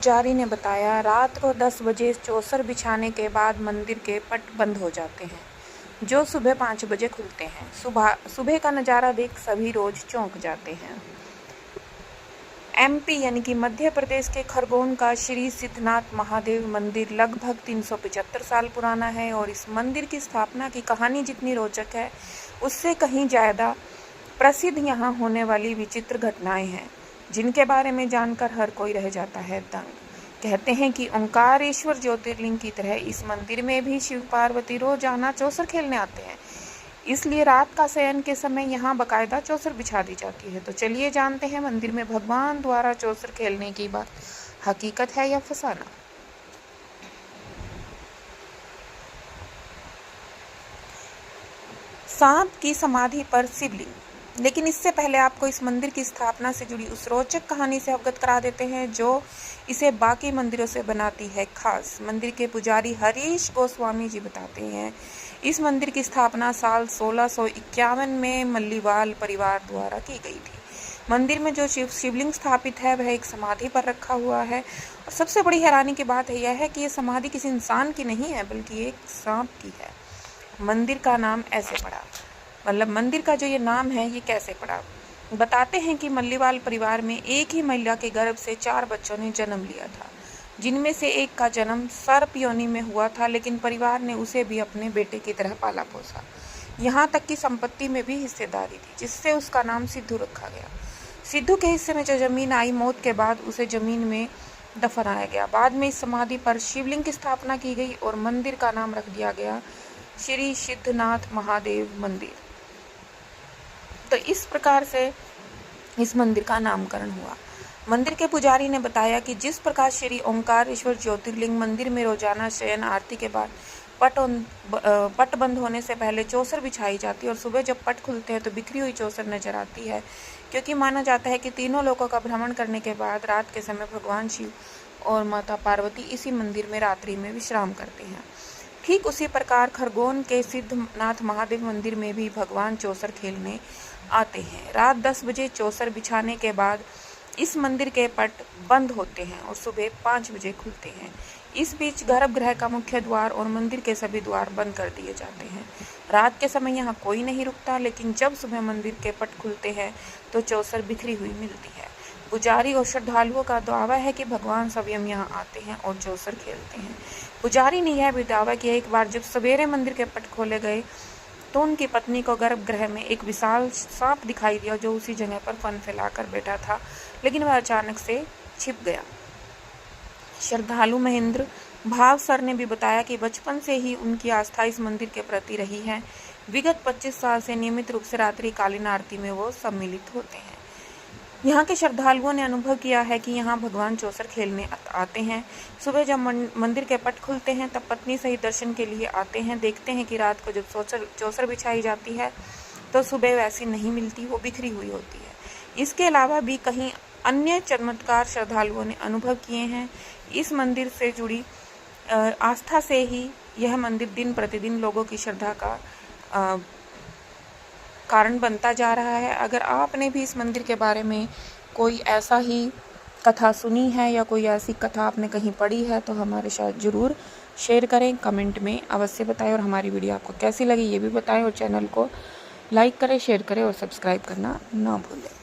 पुजारी ने बताया, रात को 10 बजे चौसर बिछाने के बाद मंदिर के पट बंद हो जाते हैं, जो सुबह 5 बजे खुलते हैं। सुबह का नज़ारा देख सभी रोज चौंक जाते हैं। एमपी यानी कि मध्य प्रदेश के खरगोन का श्री सिद्धनाथ महादेव मंदिर लगभग 375 साल पुराना है और इस मंदिर की स्थापना की कहानी जितनी रोचक है, उससे कहीं ज़्यादा प्रसिद्ध यहाँ होने वाली विचित्र घटनाएं हैं, जिनके बारे में जानकर हर कोई रह जाता है दंग। कहते हैं कि ओंकारेश्वर ज्योतिर्लिंग की तरह इस मंदिर में भी शिव पार्वती रोजाना चौसर खेलने आते हैं, इसलिए रात का शयन के समय यहाँ बकायदा चौसर बिछा दी जाती है। तो चलिए जानते हैं मंदिर में भगवान द्वारा चौसर खेलने की बात हकीकत है या फसाना। सांप की समाधि पर शिवलिंग। लेकिन इससे पहले आपको इस मंदिर की स्थापना से जुड़ी उस रोचक कहानी से अवगत करा देते हैं जो इसे बाकी मंदिरों से बनाती है खास। मंदिर के पुजारी हरीश गोस्वामी जी बताते हैं, इस मंदिर की स्थापना साल 1651 में मल्लीवाल परिवार द्वारा की गई थी। मंदिर में जो शिवलिंग स्थापित है वह एक समाधि पर रखा हुआ है और सबसे बड़ी हैरानी की बात यह है कि यह समाधि किसी इंसान की नहीं है बल्कि एक सांप की है। मंदिर का नाम ऐसे पड़ा, मतलब मंदिर का जो ये नाम है ये कैसे पड़ा। बताते हैं कि मल्लीवाल परिवार में एक ही महिला के गर्भ से 4 बच्चों ने जन्म लिया था, जिनमें से एक का जन्म सर्प योनि में हुआ था, लेकिन परिवार ने उसे भी अपने बेटे की तरह पाला पोसा। यहाँ तक कि संपत्ति में भी हिस्सेदारी थी, जिससे उसका नाम सिद्धू रखा गया। सिद्धू के हिस्से में जो जमीन आई, मौत के बाद उसे जमीन में दफनाया गया। बाद में इस समाधि पर शिवलिंग की स्थापना की गई और मंदिर का नाम रख दिया गया श्री सिद्धनाथ महादेव मंदिर। तो इस प्रकार से इस मंदिर का नामकरण हुआ। मंदिर के पुजारी ने बताया कि जिस प्रकार श्री ओंकारेश्वर ज्योतिर्लिंग मंदिर में रोजाना शयन आरती के बाद पट बंद होने से पहले चौसर बिछाई जाती है और सुबह जब पट खुलते हैं तो बिखरी हुई चौसर नजर आती है, क्योंकि माना जाता है कि तीनों लोकों का भ्रमण करने के बाद रात के समय भगवान शिव और माता पार्वती इसी मंदिर में रात्रि में विश्राम करते हैं। ठीक उसी प्रकार खरगोन के सिद्धनाथ महादेव मंदिर में भी भगवान चौसर खेलने आते हैं। रात 10 बजे चौसर बिछाने के बाद इस मंदिर के पट बंद होते हैं और सुबह 5 बजे खुलते हैं। इस बीच गर्भगृह का मुख्य द्वार और मंदिर के सभी द्वार बंद कर दिए जाते हैं। रात के समय यहाँ कोई नहीं रुकता, लेकिन जब सुबह मंदिर के पट खुलते हैं तो चौसर बिखरी हुई मिलती है। पुजारी और श्रद्धालुओं का दावा है कि भगवान स्वयं यहाँ आते हैं और चौसर खेलते हैं। पुजारी ने यह भी दावा किया, एक बार जब सवेरे मंदिर के पट खोले गए तो उनकी पत्नी को गर्भगृह में एक विशाल सांप दिखाई दिया, जो उसी जगह पर फन फैलाकर बैठा था, लेकिन वह अचानक से छिप गया। श्रद्धालु महेंद्र भाव सर ने भी बताया कि बचपन से ही उनकी आस्था इस मंदिर के प्रति रही है। विगत 25 साल से नियमित रूप से रात्रिकालीन आरती में वो सम्मिलित होते हैं। यहाँ के श्रद्धालुओं ने अनुभव किया है कि यहाँ भगवान चौसर खेलने आते हैं। सुबह जब मंदिर के पट खुलते हैं तब पत्नी सहित दर्शन के लिए आते हैं। देखते हैं कि रात को जब चौसर बिछाई जाती है तो सुबह वैसी नहीं मिलती, वो बिखरी हुई होती है। इसके अलावा भी कहीं अन्य चमत्कार श्रद्धालुओं ने अनुभव किए हैं। इस मंदिर से जुड़ी आस्था से ही यह मंदिर दिन प्रतिदिन लोगों की श्रद्धा का कारण बनता जा रहा है। अगर आपने भी इस मंदिर के बारे में कोई ऐसा ही कथा सुनी है या कोई ऐसी कथा आपने कहीं पढ़ी है तो हमारे साथ ज़रूर शेयर करें, कमेंट में अवश्य बताएं और हमारी वीडियो आपको कैसी लगी ये भी बताएं और चैनल को लाइक करें, शेयर करें और सब्सक्राइब करना ना भूलें।